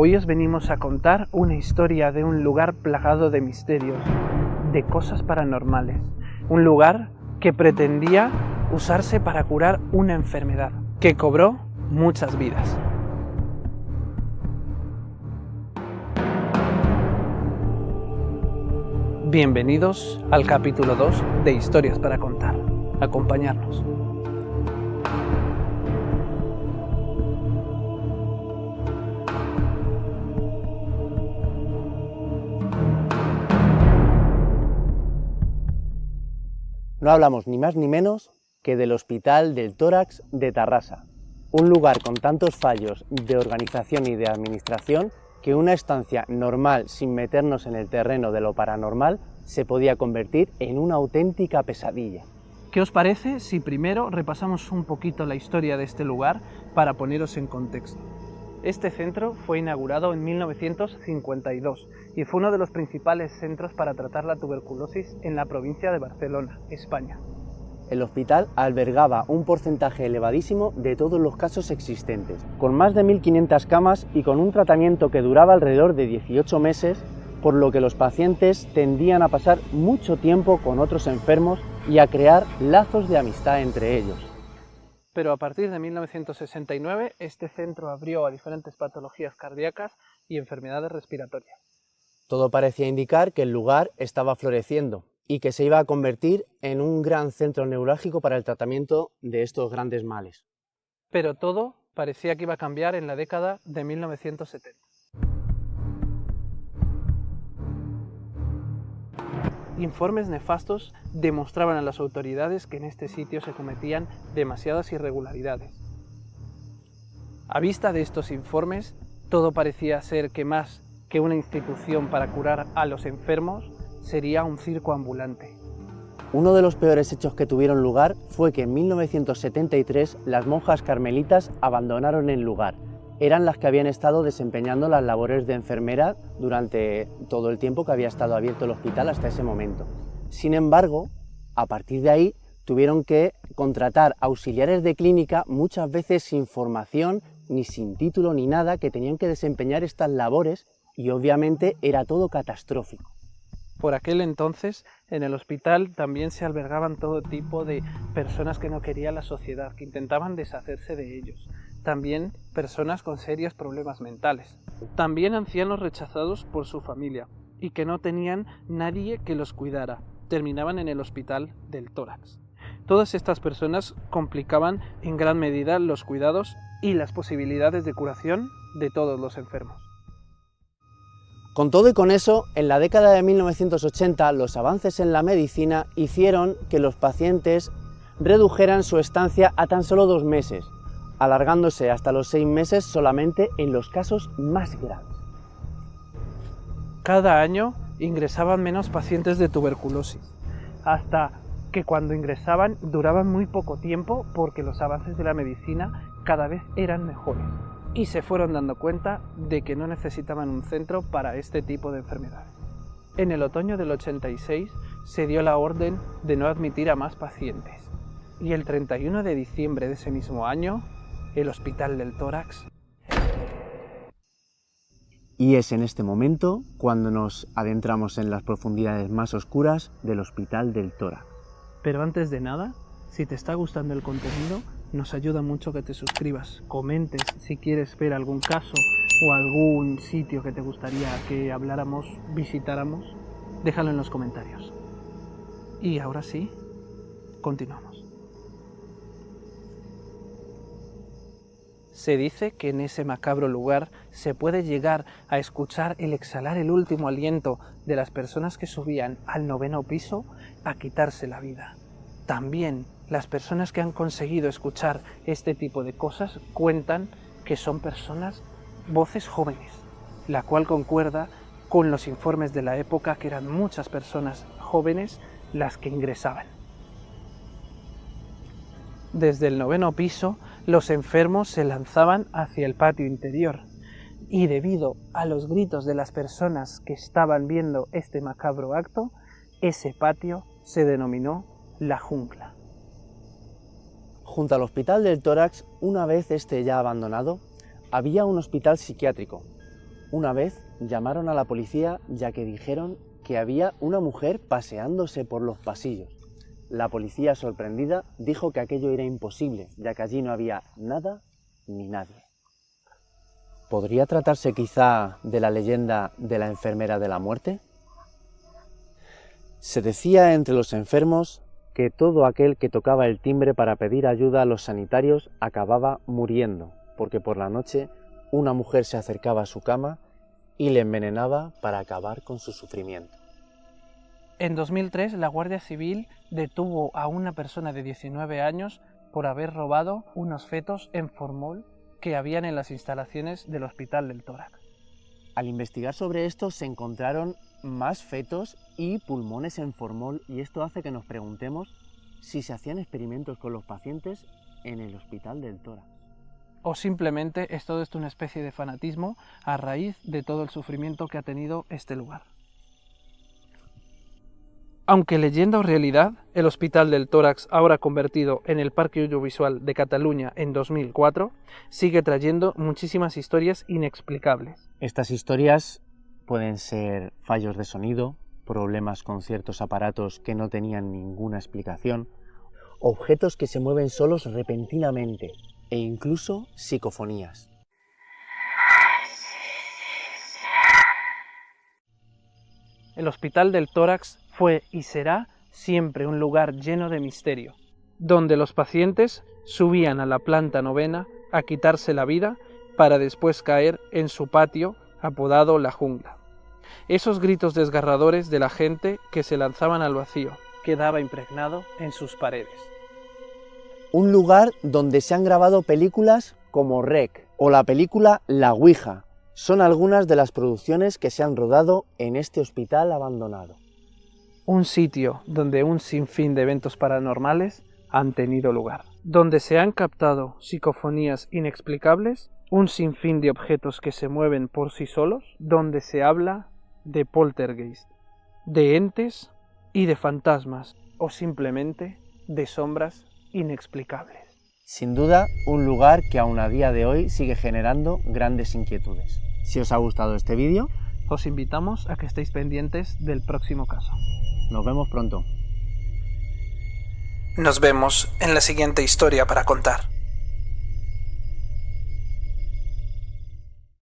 Hoy os venimos a contar una historia de un lugar plagado de misterios, de cosas paranormales. Un lugar que pretendía usarse para curar una enfermedad, que cobró muchas vidas. Bienvenidos al capítulo 2 de Historias para contar. Acompañadnos. No hablamos ni más ni menos que del Hospital del Tórax de Tarrasa, un lugar con tantos fallos de organización y de administración que una estancia normal sin meternos en el terreno de lo paranormal se podía convertir en una auténtica pesadilla. ¿Qué os parece si primero repasamos un poquito la historia de este lugar para poneros en contexto? Este centro fue inaugurado en 1952 y fue uno de los principales centros para tratar la tuberculosis en la provincia de Barcelona, España. El hospital albergaba un porcentaje elevadísimo de todos los casos existentes, con más de 1.500 camas y con un tratamiento que duraba alrededor de 18 meses, por lo que los pacientes tendían a pasar mucho tiempo con otros enfermos y a crear lazos de amistad entre ellos. Pero a partir de 1969 este centro abrió a diferentes patologías cardíacas y enfermedades respiratorias. Todo parecía indicar que el lugar estaba floreciendo y que se iba a convertir en un gran centro neurálgico para el tratamiento de estos grandes males. Pero todo parecía que iba a cambiar en la década de 1970. Informes nefastos demostraban a las autoridades que en este sitio se cometían demasiadas irregularidades. A vista de estos informes, todo parecía ser que más que una institución para curar a los enfermos, sería un circo ambulante. Uno de los peores hechos que tuvieron lugar fue que en 1973 las monjas carmelitas abandonaron el lugar. Eran las que habían estado desempeñando las labores de enfermera durante todo el tiempo que había estado abierto el hospital hasta ese momento. Sin embargo, a partir de ahí tuvieron que contratar auxiliares de clínica, muchas veces sin formación, ni sin título ni nada, que tenían que desempeñar estas labores y obviamente era todo catastrófico. Por aquel entonces, en el hospital también se albergaban todo tipo de personas que no quería la sociedad, que intentaban deshacerse de ellos. También personas con serios problemas mentales. También ancianos rechazados por su familia y que no tenían nadie que los cuidara. Terminaban en el Hospital del Tórax. Todas estas personas complicaban en gran medida los cuidados y las posibilidades de curación de todos los enfermos. Con todo y con eso, en la década de 1980 los avances en la medicina hicieron que los pacientes redujeran su estancia a tan solo 2 meses, alargándose hasta los 6 meses solamente en los casos más graves. Cada año ingresaban menos pacientes de tuberculosis, hasta que cuando ingresaban duraban muy poco tiempo porque los avances de la medicina cada vez eran mejores y se fueron dando cuenta de que no necesitaban un centro para este tipo de enfermedades. En el otoño del 86 se dio la orden de no admitir a más pacientes y el 31 de diciembre de ese mismo año el Hospital del Tórax. Y es en este momento cuando nos adentramos en las profundidades más oscuras del Hospital del Tórax. Pero antes de nada, si te está gustando el contenido, nos ayuda mucho que te suscribas, comentes si quieres ver algún caso o algún sitio que te gustaría que habláramos, visitáramos, déjalo en los comentarios. Y ahora sí, continuamos. Se dice que en ese macabro lugar se puede llegar a escuchar el exhalar el último aliento de las personas que subían al 9º piso a quitarse la vida. También las personas que han conseguido escuchar este tipo de cosas cuentan que son personas, voces jóvenes, la cual concuerda con los informes de la época que eran muchas personas jóvenes las que ingresaban. Desde el 9º piso, los enfermos se lanzaban hacia el patio interior y debido a los gritos de las personas que estaban viendo este macabro acto, ese patio se denominó la jungla. Junto al Hospital del Tórax, una vez este ya abandonado, había un hospital psiquiátrico, Una vez llamaron a la policía ya que dijeron que había una mujer paseándose por los pasillos. La policía, sorprendida, dijo que aquello era imposible, ya que allí no había nada ni nadie. ¿Podría tratarse quizá de la leyenda de la enfermera de la muerte? Se decía entre los enfermos que todo aquel que tocaba el timbre para pedir ayuda a los sanitarios acababa muriendo, porque por la noche una mujer se acercaba a su cama y le envenenaba para acabar con su sufrimiento. En 2003, la Guardia Civil detuvo a una persona de 19 años por haber robado unos fetos en formol que habían en las instalaciones del Hospital del Tórax. Al investigar sobre esto se encontraron más fetos y pulmones en formol, y esto hace que nos preguntemos si se hacían experimentos con los pacientes en el Hospital del Tórax. O simplemente es todo esto una especie de fanatismo a raíz de todo el sufrimiento que ha tenido este lugar. Aunque leyenda o realidad, el Hospital del Tórax, ahora convertido en el Parque Audiovisual de Cataluña en 2004, sigue trayendo muchísimas historias inexplicables. Estas historias pueden ser fallos de sonido, problemas con ciertos aparatos que no tenían ninguna explicación, objetos que se mueven solos repentinamente e incluso psicofonías. El Hospital del Tórax fue y será siempre un lugar lleno de misterio, donde los pacientes subían a la planta 9ª a quitarse la vida para después caer en su patio apodado La Jungla. Esos gritos desgarradores de la gente que se lanzaban al vacío quedaba impregnado en sus paredes. Un lugar donde se han grabado películas como REC o la película La Ouija. Son algunas de las producciones que se han rodado en este hospital abandonado. Un sitio donde un sinfín de eventos paranormales han tenido lugar, donde se han captado psicofonías inexplicables, un sinfín de objetos que se mueven por sí solos, donde se habla de poltergeist, de entes y de fantasmas, o simplemente de sombras inexplicables. Sin duda, un lugar que aún a día de hoy sigue generando grandes inquietudes. Si os ha gustado este vídeo, os invitamos a que estéis pendientes del próximo caso. Nos vemos pronto. Nos vemos en la siguiente historia para contar.